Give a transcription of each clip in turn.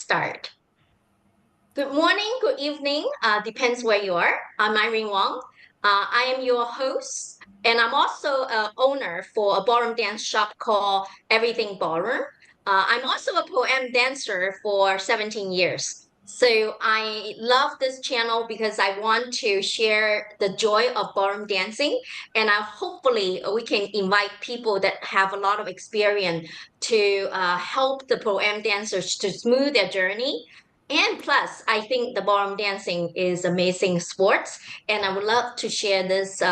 start. Good morning, good evening, depends where you are. I'm Irene Wong. I am your host, and I'm also an owner for a ballroom dance shop called Everything Ballroom. I'm also a pro-am dancer for 17 years. So I love this channel because I want to share the joy of ballroom dancing, and hopefully we can invite people that have a lot of experience to help the pro-am dancers to smooth their journey. And plus, I think the ballroom dancing is amazing sports, and I would love to share this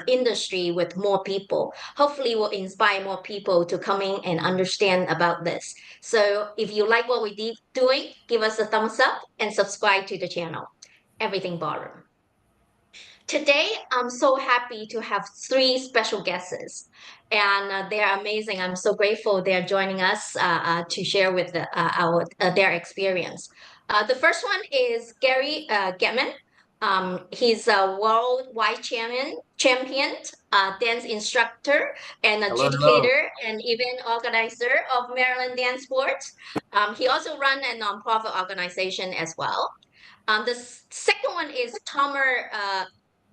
industry with more people. Hopefully, will inspire more people to come in and understand about this. So, if you like what we're doing, give us a thumbs up and subscribe to the channel. Everything Ballroom. Today, I'm so happy to have three special guests, and they're amazing. I'm so grateful they're joining us to share with their experience. The first one is Gary Gekhman. He's a worldwide champion, dance instructor, and a Hello, hello. educator, and event organizer of Maryland Dance Sports. He also runs a nonprofit organization as well. The second one is Tomer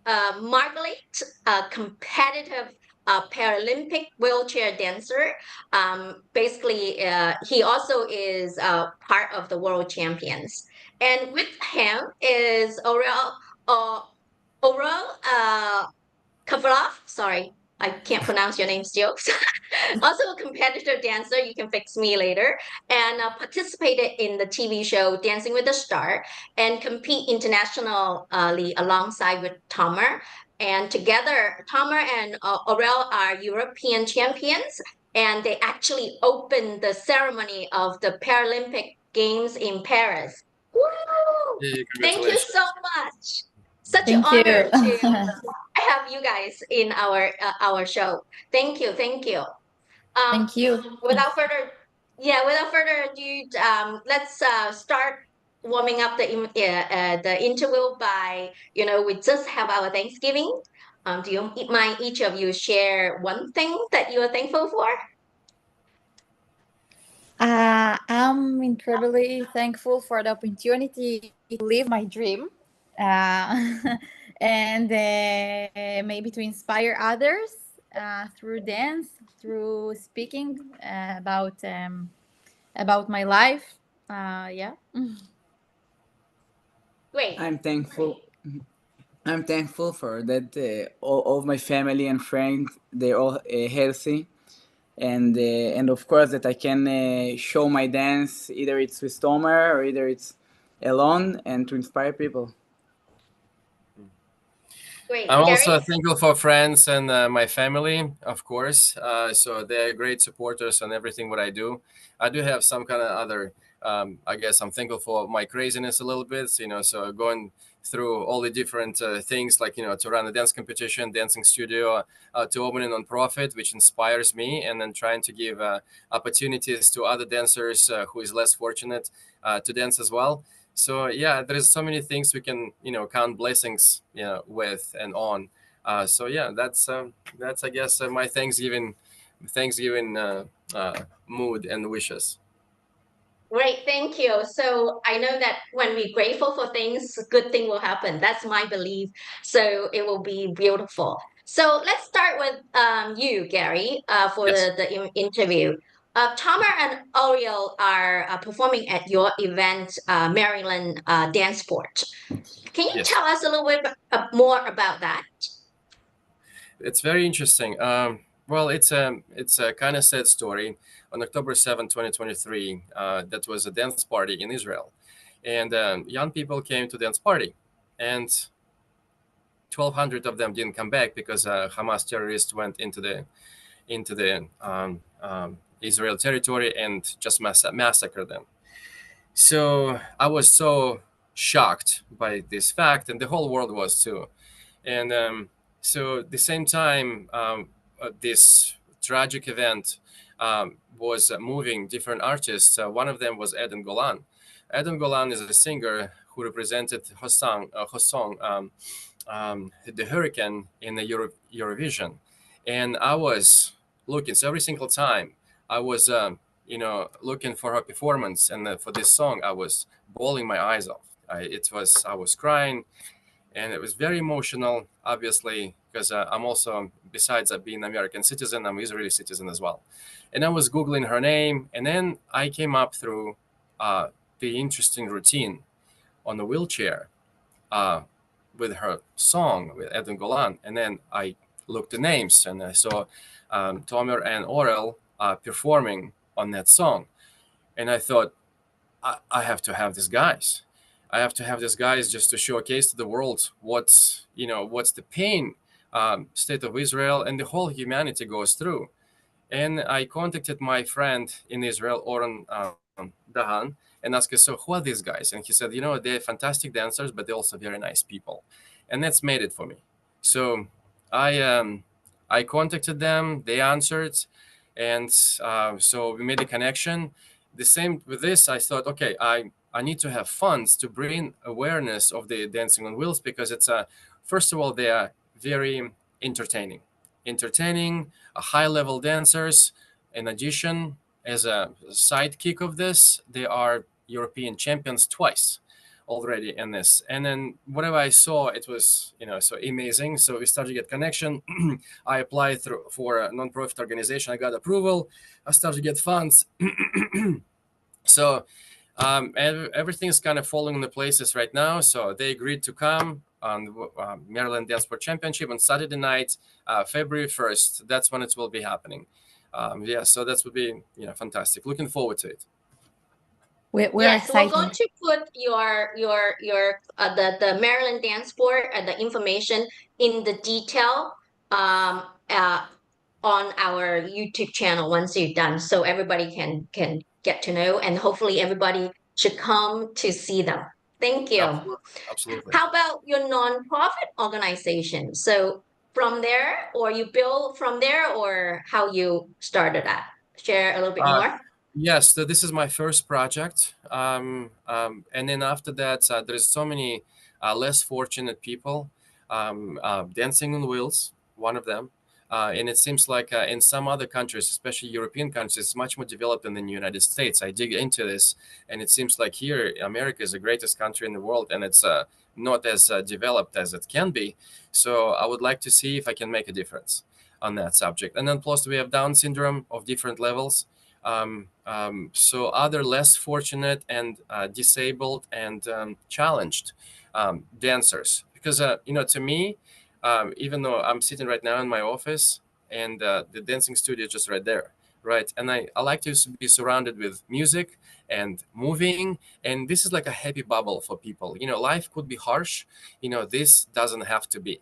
Margalit, a competitive Paralympic wheelchair dancer. Basically, he also is part of the world champions. And with him is uh, Orel Chalaf. Sorry, I can't pronounce your name still. Also a competitive dancer. You can fix me later. And participated in the TV show Dancing with the Star and compete internationally alongside with Tomer. And together, Tomer and Orel are European champions. And they actually opened the ceremony of the Paralympic Games in Paris. Woo! Hey, Thank you so congratulations. much. Such an Thank you. honor to have you guys in our show. Thank you, thank you. Thank you. Without further, yeah, without further ado, let's start warming up the interview by we just have our Thanksgiving. Do you mind each of you share one thing that you are thankful for? I'm incredibly thankful for the opportunity to live my dream and maybe to inspire others through dance, through speaking about my life. Yeah. Great. I'm thankful. I'm thankful for that. All of my family and friends, they're all healthy, and of course that I can show my dance, either it's with Tomer or either it's alone, and to inspire people. Great. I'm Gary? also thankful for friends and my family, of course. So they're great supporters on everything what I do. I do have some kind of other, I guess I'm thankful for my craziness a little bit, so going through all the different things like, to run a dance competition, dancing studio, to open a nonprofit, which inspires me, and then trying to give opportunities to other dancers who is less fortunate to dance as well. So yeah, there's so many things we can count blessings with and on. So yeah, that's I guess my Thanksgiving mood and wishes. Great, thank you. So I know that when we're grateful for things, good thing will happen. That's my belief. So it will be beautiful. So let's start with you, Gary, for Yes. the interview. Tomer and Oriel are performing at your event, Maryland Dance Sport. Can you Yes. tell us a little bit more about that? It's very interesting. Well, it's a kind of sad story. On October 7, 2023, that was a dance party in Israel, and young people came to dance party, and 1,200 of them didn't come back because Hamas terrorists went into the Israel territory and just massacred them. So I was so shocked by this fact, and the whole world was too. And so at the same time, this tragic event was moving different artists. One of them was Eden Golan. Eden Golan is a singer who represented Hossong, the Hurricane in the Eurovision. And I was looking, so every single time I was looking for her performance, and for this song, I was bawling my eyes off. I was crying, and it was very emotional, obviously, because I'm also, besides being an American citizen, I'm Israeli citizen as well. And I was Googling her name, and then I came up through the interesting routine on the wheelchair with her song with Edwin Golan. And then I looked the names, and I saw Tomer and Orel performing on that song. And I thought, I have to have these guys. I have to have these guys just to showcase to the world what's the pain state of Israel and the whole humanity goes through. And I contacted my friend in Israel, Oren Dahan, and asked, so who are these guys? And he said, they're fantastic dancers, but they're also very nice people. And that's made it for me. So I contacted them, they answered, and so we made a connection. The same with this, I thought, okay, I need to have funds to bring awareness of the dancing on wheels, because it's first of all, they are very entertaining, high-level dancers. In addition, as a sidekick of this, they are European champions twice already in this. And then whatever I saw, it was so amazing. So we started to get connection. I applied for a non-profit organization. I got approval. I started to get funds. So everything's kind of falling into places right now. So they agreed to come on the Maryland Dance Sport Championship on Saturday night, February 1st. That's when it will be happening. So that would be fantastic. Looking forward to it. We're yes, excited. we're going to put the Maryland Dance Sport and the information in the detail on our YouTube channel once you're done, so everybody can get to know, and hopefully everybody should come to see them. Thank you. Absolutely. How about your nonprofit organization? So from there, or you build from there, or how you started that? Share a little bit more. Yes, this is my first project. And then after that, there's so many less fortunate people dancing on wheels, one of them. And it seems like in some other countries, especially European countries, it's much more developed than in the United States. I dig into this, and it seems like here, America is the greatest country in the world, and it's not as developed as it can be. So I would like to see if I can make a difference on that subject. And then plus we have Down syndrome of different levels. So other less fortunate and disabled and challenged dancers, because to me, even though I'm sitting right now in my office and the dancing studio is just right there, right? And I like to be surrounded with music and moving, and this is like a happy bubble for people. Life could be harsh, this doesn't have to be,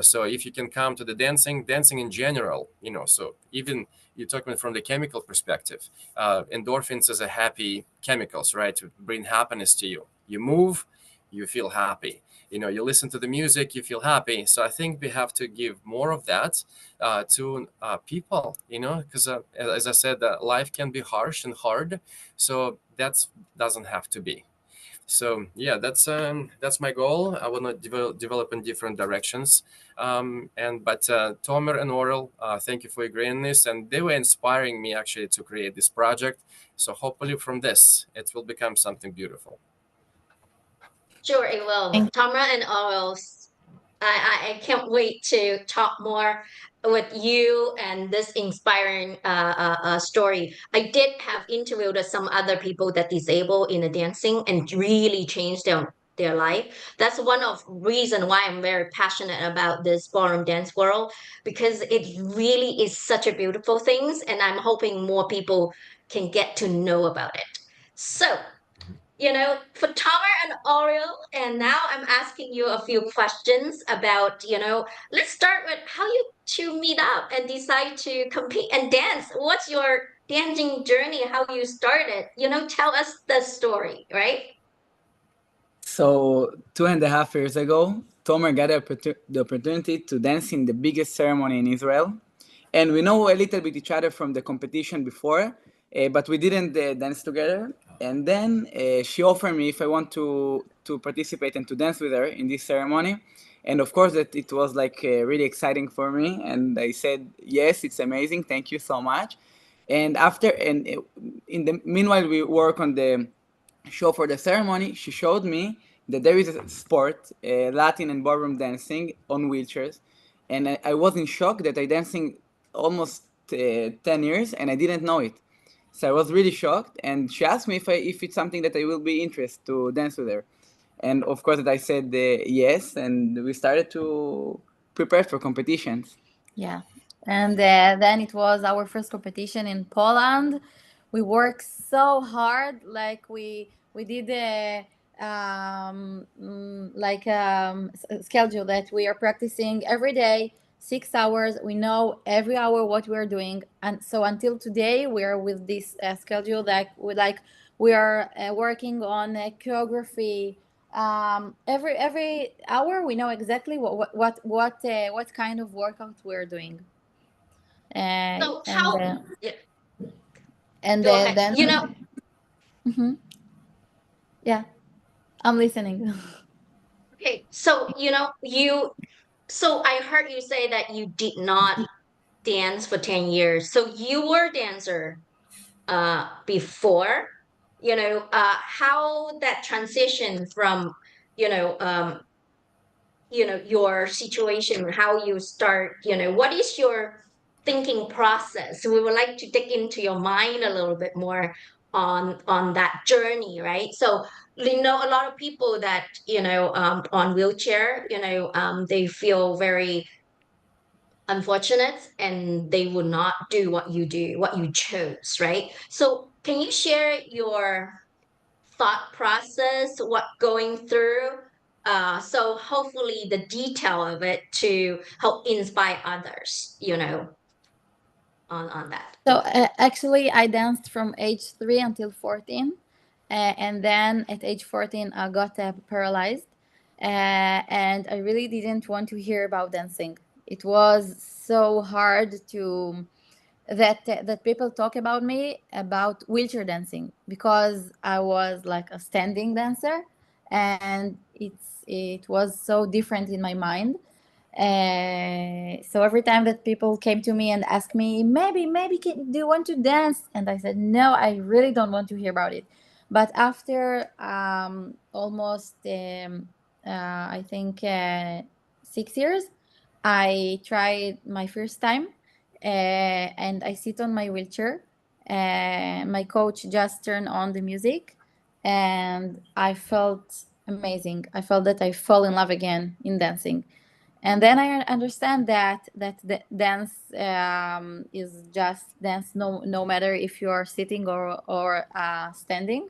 so if you can come to the dancing in general, so even you're talking from the chemical perspective, endorphins is a happy chemicals, right? To bring happiness to you. You move, you feel happy. You listen to the music, you feel happy. So I think we have to give more of that to people, because as I said, life can be harsh and hard. So that doesn't have to be. So yeah, that's my goal. I want to develop in different directions. But Tomer and Orel, thank you for agreeing this, and they were inspiring me actually to create this project. So hopefully from this, it will become something beautiful. Sure, it will. Tamra and Orel, I can't wait to talk more with you and this inspiring story. I did have interviewed some other people that disabled in the dancing and really changed their life. That's one of reason why I'm very passionate about this ballroom dance world, because it really is such a beautiful thing, and I'm hoping more people can get to know about it. So for Tomer and Orel, and now I'm asking you a few questions about, let's start with how you two meet up and decide to compete and dance. What's your dancing journey, how you started? Tell us the story, right? So 2.5 years ago, Tomer got the opportunity to dance in the biggest ceremony in Israel. And we know a little bit each other from the competition before, but we didn't dance together. And then she offered me if I want to participate and to dance with her in this ceremony. And of course, that it was like really exciting for me. And I said, yes, it's amazing. Thank you so much. And in the meanwhile, we work on the show for the ceremony. She showed me that there is a sport, Latin and ballroom dancing on wheelchairs, and I was in shock that I dancing almost 10 years and I didn't know it. So I was really shocked, and she asked me if it's something that I will be interested to dance with her, and of course that I said yes, and we started to prepare for competitions. Yeah. And then it was our first competition in Poland. We worked so hard, like we did a schedule that we are practicing every day, 6 hours. We know every hour what we're doing, and so until today we are with this schedule that we are working on choreography. Every hour we know exactly what kind of workout we're doing. So And how, yeah, and go ahead. then Mhm. Yeah, I'm listening. Okay, so so I heard you say that you did not dance for 10 years. So you were a dancer before, how that transition from, you know, um, your situation, how you start, what is your thinking process? We would like to dig into your mind a little bit more on that journey, right? So a lot of people that on wheelchair, they feel very unfortunate and they would not do what you do, what you chose, right? So can you share your thought process, what going through? So hopefully the detail of it to help inspire others, on that. So actually, I danced from age 3 until 14, and then at age 14, I got paralyzed, and I really didn't want to hear about dancing. It was so hard to that people talk about me about wheelchair dancing because I was like a standing dancer, and it was so different in my mind. So every time that people came to me and asked me, do you want to dance? And I said, no, I really don't want to hear about it. But after almost, I think, 6 years, I tried my first time, and I sit on my wheelchair. My coach just turned on the music, and I felt amazing. I felt that I fall in love again in dancing, and then I understand that the dance is just dance, no matter if you are sitting or standing,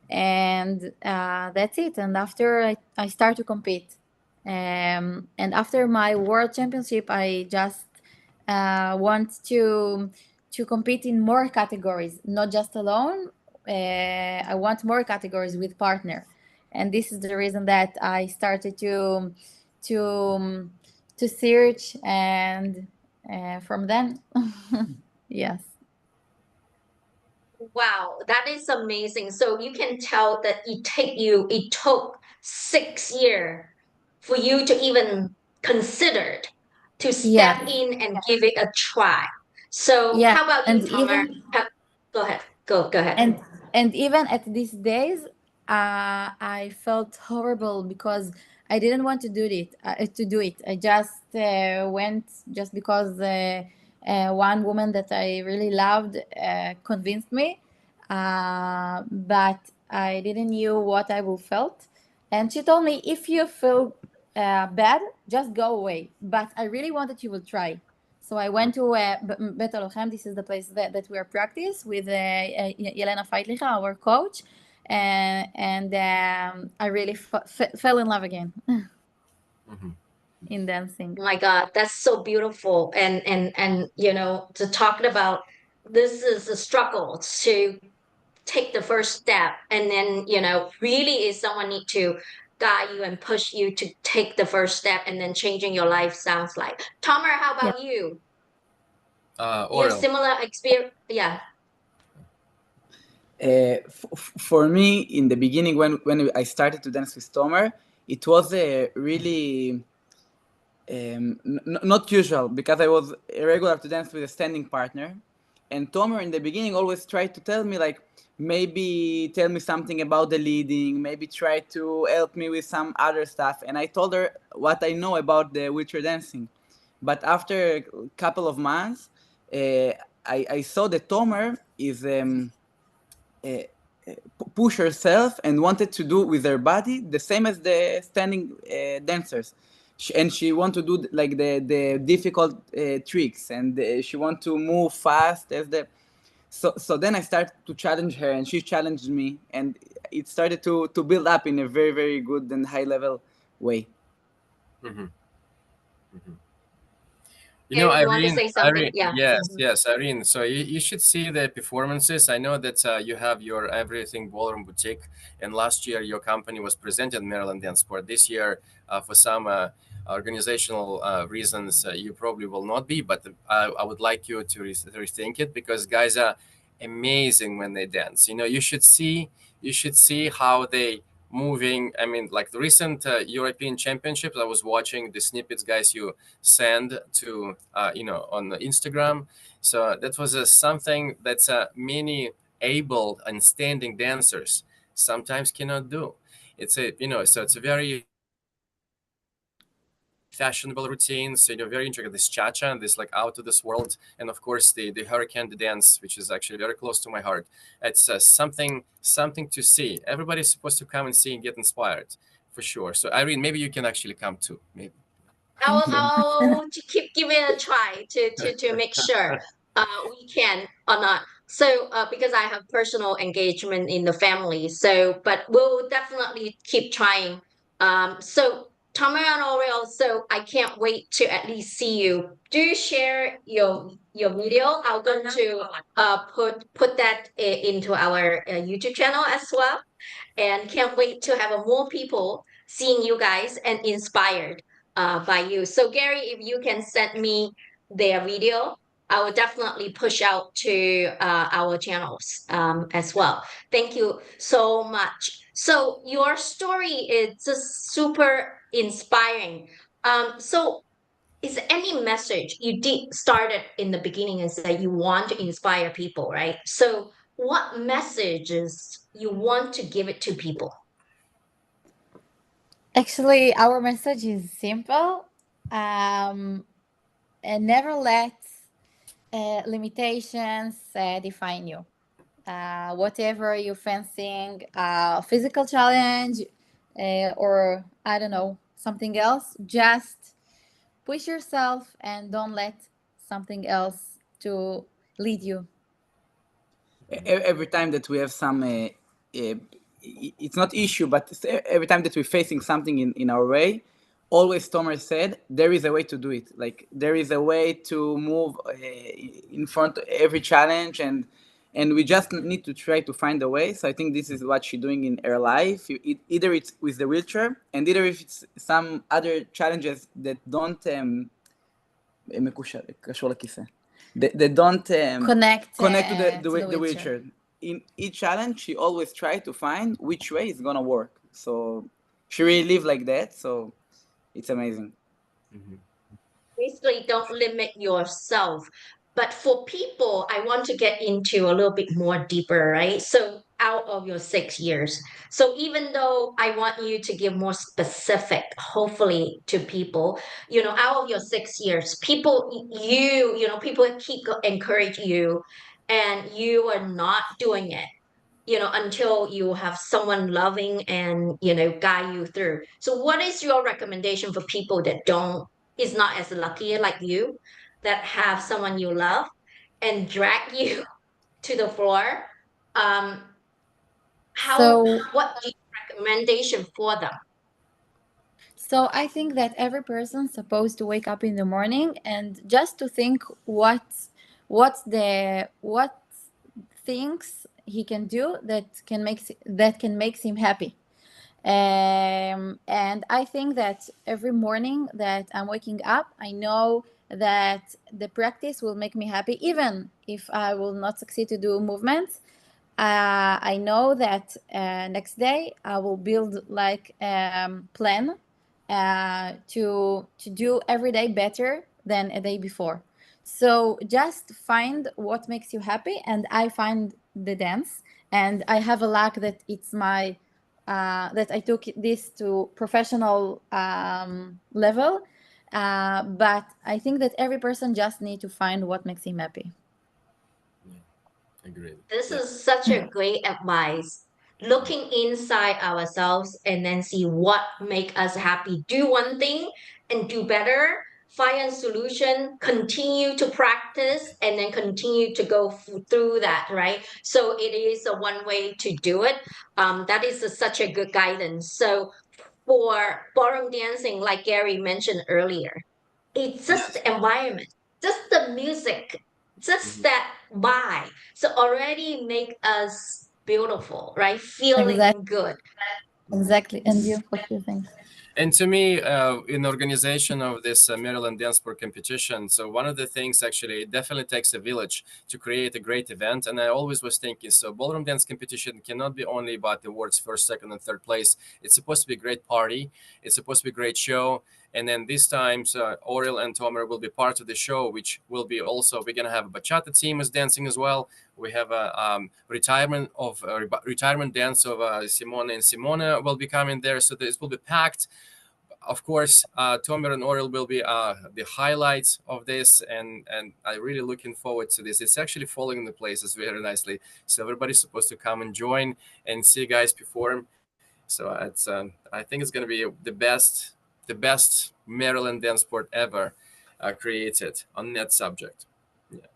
and that's it. And after I start to compete, and after my world championship, I just want to compete in more categories, not just alone. I want more categories with partner, and this is the reason that I started to um, to search, and from then, yes, Wow, that is amazing. So you can tell that it took 6 years for you to even consider to yes, step in and give it a try. So yeah, how about you, and Tomer? even Go ahead. Go ahead. and and even at these days, I felt horrible because I didn't want to do it. I just went just because one woman that I really loved convinced me, but I didn't knew what I will felt. And she told me, if you feel bad, just go away. But I really wanted you will try. So I went to Bet Alochem. This is the place that we are practice with Yelena Feitlicha, our coach, and I really fell in love again Mhm. in dancing. Oh my God, that's so beautiful. And to talk about this is a struggle to take the first step, and then really is someone need to guide you and push you to take the first step, and then changing your life sounds like. Tomer, how Yeah. about you? You have Orel. similar experience? Yeah. For me, in the beginning, when I started to dance with Tomer, it was a really not usual because I was regular to dance with a standing partner, And Tomer in the beginning always tried to tell me like, maybe tell me something about the leading, maybe try to help me with some other stuff. And I told her what I know about the wheelchair dancing. But after a couple of months, I saw that Tomer is push herself and wanted to do with her body the same as the standing dancers. And she want to do like the difficult tricks, and she want to move fast as the. So then I started to challenge her, and she challenged me, and it started to build up in a very, very good and high level way. Mm-hmm. Mm-hmm. Gary, you want to Irene, say something? Irene, Yeah. yes, yes, Irene. So you should see the performances. I know that you have your Everything Ballroom Boutique, and last year your company was presented in Maryland Dance Sport. This year, for some organizational reasons, you probably will not be, but I would like you to rethink it, because guys are amazing when they dance. You should see how they moving. I mean, like the recent European Championships, I was watching the snippets, guys, you send to on the Instagram. So that was something that's many able and standing dancers sometimes cannot do. It's a so it's a very fashionable routines, very intricate, this cha-cha and this like out of this world, and of course the hurricane, the dance, which is actually very close to my heart. It's something to see. Everybody's supposed to come and see and get inspired, for sure. So Irene, maybe you can actually come too, maybe. Thank you. I'll keep giving it a try to make sure we can or not. So because I have personal engagement in the family, so but we'll definitely keep trying. So Tomer and Orel, so I can't wait to at least see you. Do share your video. I'm going to put that into our YouTube channel as well, and can't wait to have more people seeing you guys and inspired by you. So Gary, if you can send me their video, I will definitely push out to our channels as well. Thank you so much. So your story is just super inspiring. So is there any message you did started in the beginning and say you want to inspire people, right? So what messages you want to give it to people? Actually, our message is simple. And never let limitations define you. Whatever you're facing, physical challenge, or I don't know, something else, just push yourself and don't let something else to lead you. Every time that we have some it's not issue, but every time that we're facing something in our way, always Tomer said there is a way to do it. Like there is a way to move in front of every challenge, and we just need to try to find a way. So I think this is what she's doing in her life. Either it's with the wheelchair, and either if it's some other challenges that don't קשור לכיסא. They don't Connect connect to to the the wheelchair. wheelchair. In each challenge, she always try to find which way is gonna work. So she really live like that. So it's amazing. Mhm. Basically, don't limit yourself. But for people, I want to get into a little bit more deeper, right? So out of your 6 years. So even though I want you to give more specific, hopefully, to people, out of your 6 years, people, people keep encourage you, and you are not doing it, until you have someone loving and, guide you through. So what is your recommendation for people that don't, is not as lucky like you, that have someone you love and drag you to the floor? Um, So, what is your recommendation for them? so I think that every person's supposed to wake up in the morning and just to think what things he can do that can make him happy. And I think that every morning that I'm waking up, I know that the practice will make me happy, even if I will not succeed to do movements. I know that next day I will build like plan to do every day better than a day before. So just find what makes you happy, and I find the dance, and I have a luck that it's my that I took this to professional level. But I think that every person just need to find what makes him happy. Agreed. This Yeah. is such a great advice. Looking inside ourselves and then see what make us happy. Do one thing and do better. Find a solution, continue to practice, and then continue to go through that, right? So it is a one way to do it. That is such a good guidance. So for ballroom dancing, like Gary mentioned earlier, it's just the environment, just the music, just that vibe. So already make us beautiful, right? Exactly, Feeling good. exactly. And you, what do you think? And to me, in organization of this Maryland Dance Sport competition, so one of the things actually, it definitely takes a village to create a great event. And I always was thinking, so ballroom dance competition cannot be only about the awards first, second, and third place. It's supposed to be a great party. It's supposed to be a great show. And then this time, Orel and Tomer will be part of the show, which will be also, we're going to have a bachata team is dancing as well. We have a retirement dance of Simone and Simona will be coming there. So this will be packed. Of course, Tomer and Orel will be the highlights of this, and I'm really looking forward to this. It's actually falling into places very nicely. So everybody's supposed to come and join and see guys perform. So it's I think it's going to be the best Maryland dance sport ever created on that subject. Yeah.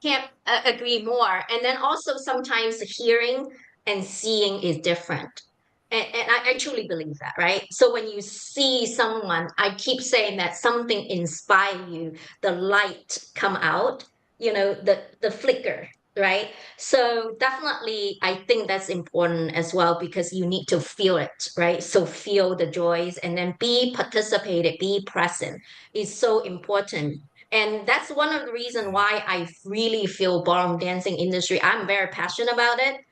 Can't agree more. And then also sometimes hearing and seeing is different. And I truly believe that, right? So when you see someone, I keep saying that something inspire you, the light come out, the flicker, right? So definitely I think that's important as well because you need to feel it, right? So feel the joys and then be participated, be present is so important. And that's one of the reasons why I really feel ballroom dancing industry. I'm very passionate about it.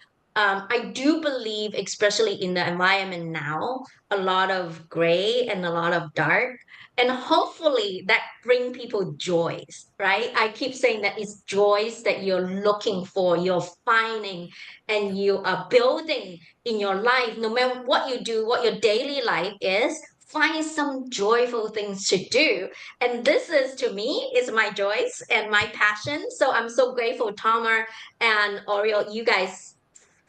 I do believe, especially in the environment now, a lot of gray and a lot of dark, and hopefully that bring people joys, right? I keep saying that it's joys that you're looking for, you're finding, and you are building in your life. No matter what you do, what your daily life is, find some joyful things to do, and this is to me is my joys and my passion. So I'm so grateful, Tomer and Oriel, you guys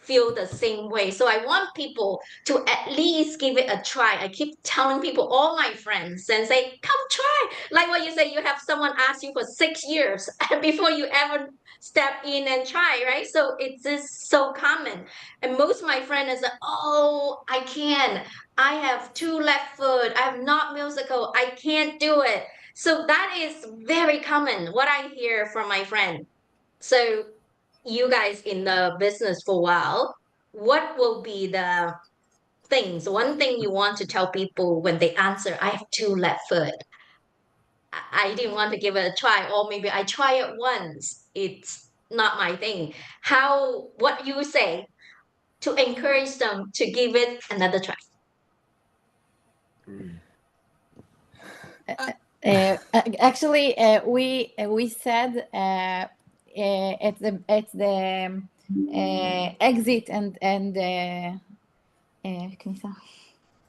feel the same way. So I want people to at least give it a try. I keep telling people, all my friends, and say, come try. Like what you say, you have someone ask you for 6 years before you ever step in and try, right? So it's just so common. And most of my friends is like, oh, I can't. I have two left foot. I'm not musical. I can't do it. So that is very common, what I hear from my friend. So you guys in the business for a while, what will be the things, one thing you want to tell people when they answer, I have two left foot. I didn't want to give it a try, or maybe I try it once. It's not my thing. What you say to encourage them to give it another try? Actually, we said at the exit and كنيسة.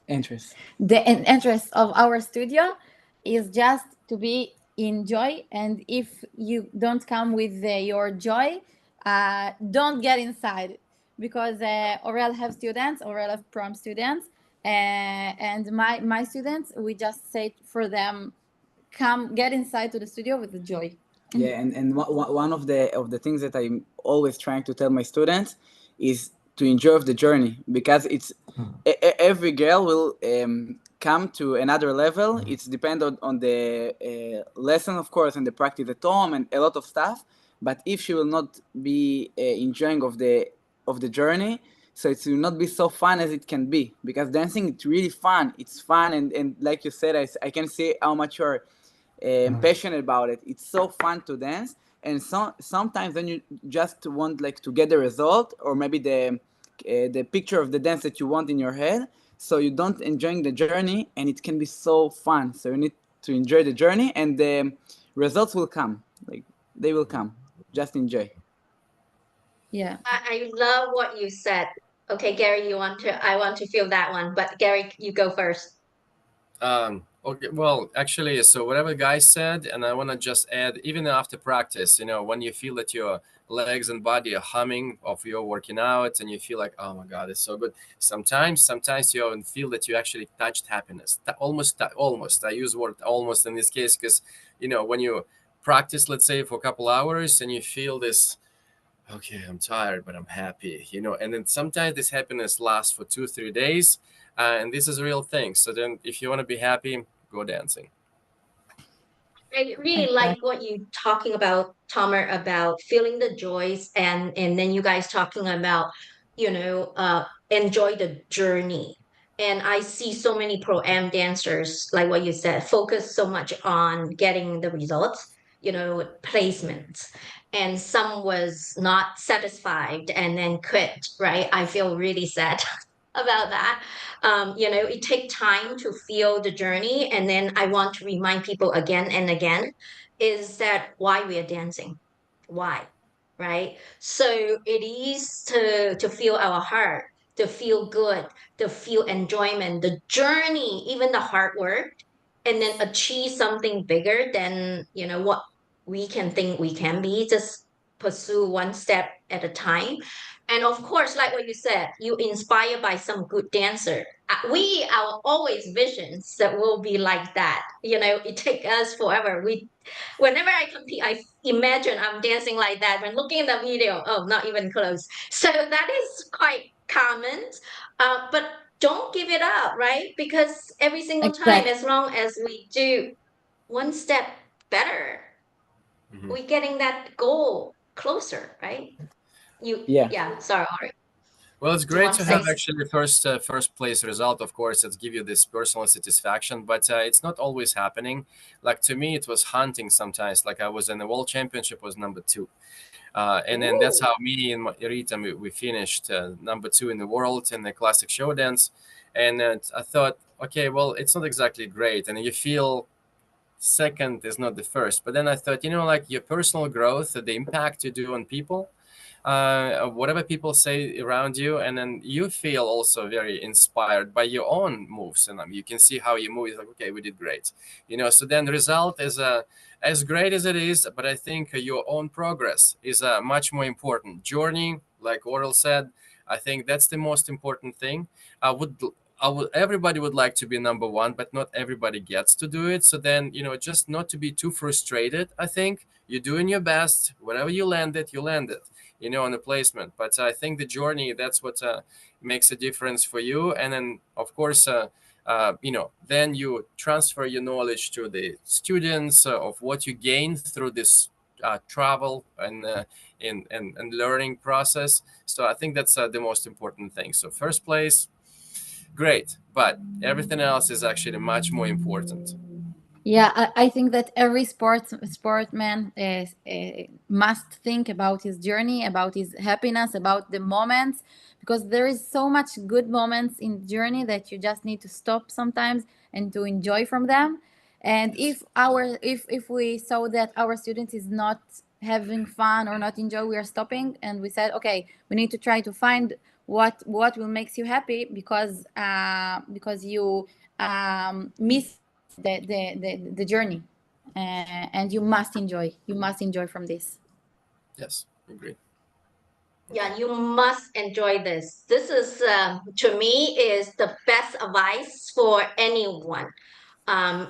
Interest. The interest of our studio is just to be in joy, and if you don't come with your joy, don't get inside, because Orel have students, Orel have prom students, and my students, we just say for them, come get inside to the studio with the joy. Yeah, and one of the things that I'm always trying to tell my students is to enjoy the journey, because it's every girl will come to another level. It's depend on the lesson, of course, and the practice at home and a lot of stuff. But if she will not be enjoying of the journey, so it will not be so fun as it can be, because dancing it's really fun. It's fun, and like you said, I can see how much you're passionate about it. It's so fun to dance, and sometimes then you just want like to get the result, or maybe the picture of the dance that you want in your head, so you don't enjoying the journey, and it can be so fun. So you need to enjoy the journey, and the results will come. Like they will come. Just enjoy. Yeah. I love what you said. Okay, Gary, I want to feel that one, but Gary, you go first. Okay, well, actually, so whatever guy said, and I want to just add, even after practice, when you feel that your legs and body are humming of your working out, and you feel like, oh my God, it's so good. Sometimes you even feel that you actually touched happiness. Almost. I use word almost in this case because, when you practice, let's say for a couple hours, and you feel this, okay, I'm tired, but I'm happy, and then sometimes this happiness lasts for 2 3 days, and this is a real thing. So then if you want to be happy, go dancing. I really Exactly. like what you talking about, Tomer, about feeling the joys, and then you guys talking about, enjoy the journey. And I see so many pro am dancers, like what you said, focus so much on getting the results, placements. And some was not satisfied and then quit, right? I feel really sad about that. It takes time to feel the journey. And then I want to remind people again and again is that why we are dancing. Why? Right? So it is to feel our heart, to feel good, to feel enjoyment, the journey, even the hard work, and then achieve something bigger than what we can think we can be. Just pursue one step at a time. And of course, like what you said, you inspired by some good dancer. We our always visions that will be like that. It take us forever. Whenever I compete, I imagine I'm dancing like that. When looking at the video, oh, not even close. So that is quite common. But don't give it up, right? Because every single time, Exactly. as long as we do one step better, Mhm. we're getting that goal closer, right? Yeah. Yeah, sorry, Ori. Well, it's Do you great want to to say? have actually first place result. Of course, it's give you this personal satisfaction, but it's not always happening. Like to me, it was hunting sometimes. Like I was in the world championship, was number two, and then that's Ooh. how me and Rita we finished number two in the world in the classic show dance. And I thought, okay, well, it's not exactly great, and you feel second is not the first. But then I thought, like your personal growth, the impact you do on people, whatever people say around you, and then you feel also very inspired by your own moves, and you can see how you move. It's like, okay, we did great, so then the result is as great as it is, but I think your own progress is a much more important journey. Like Orel said, I think that's the most important thing. Everybody would like to be number one, but not everybody gets to do it. So then, just not to be too frustrated. I think you're doing your best. Wherever you land it, you land it, on the placement. But I think the journey, that's what makes a difference for you. And then, of course, then you transfer your knowledge to the students of what you gain through this travel and learning process. So I think that's the most important thing. So first place, great, but everything else is actually much more important. Yeah, I think that every sportman must think about his journey, about his happiness, about the moments, because there is so much good moments in the journey that you just need to stop sometimes and to enjoy from them. And Yes. if we saw that our student is not having fun or not enjoy, we are stopping and we said, okay, we need to try to find what will makes you happy, because you miss the journey, and you must enjoy from this. Yes, agree. Yeah, you must enjoy this. This is, to me, is the best advice for anyone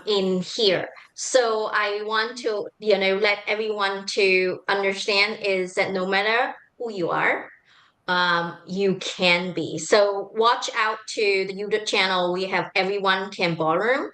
in here. So I want to, let everyone to understand is that no matter who you are, you can be. So watch out to the YouTube channel. We have Everyone Can Ballroom.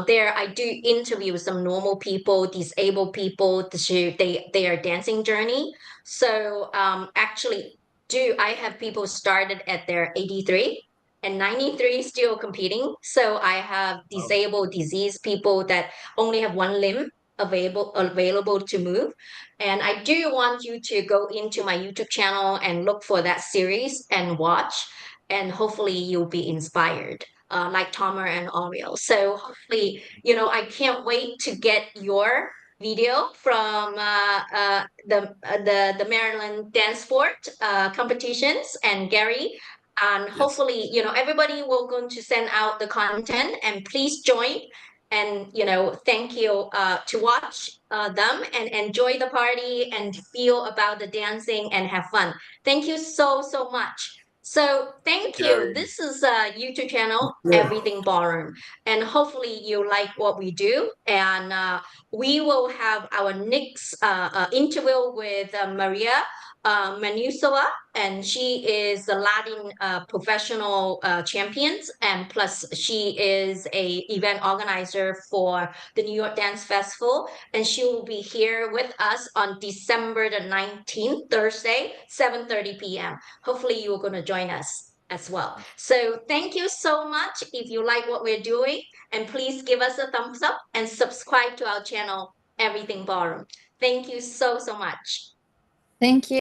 There I do interview some normal people, disabled people to their dancing journey. So actually do I have people started at their 83 and 93 still competing. So I have Wow. disabled disease people that only have one limb available to move. And I do want you to go into my YouTube channel and look for that series and watch, and hopefully you'll be inspired, like Tomer and Oriel. So hopefully, I can't wait to get your video from the Maryland dance sport competitions and Gary. And Yes. hopefully, everybody will going to send out the content and please join. And, thank you to watch them and enjoy the party and feel about the dancing and have fun. Thank you so, so much. So thank Thank you, you. Irene. This is a YouTube channel, Yeah. Everything Ballroom. And hopefully you like what we do. And we will have our next interview with Maria Manusova, and she is the Latin professional champions, and plus she is a event organizer for the New York Dance Festival, and she will be here with us on December the 19th, Thursday, 7:30 p.m. Hopefully you're going to join us as well. So thank you so much if you like what we're doing, and please give us a thumbs up and subscribe to our channel, Everything Ballroom. Thank you so, so much. Thank you.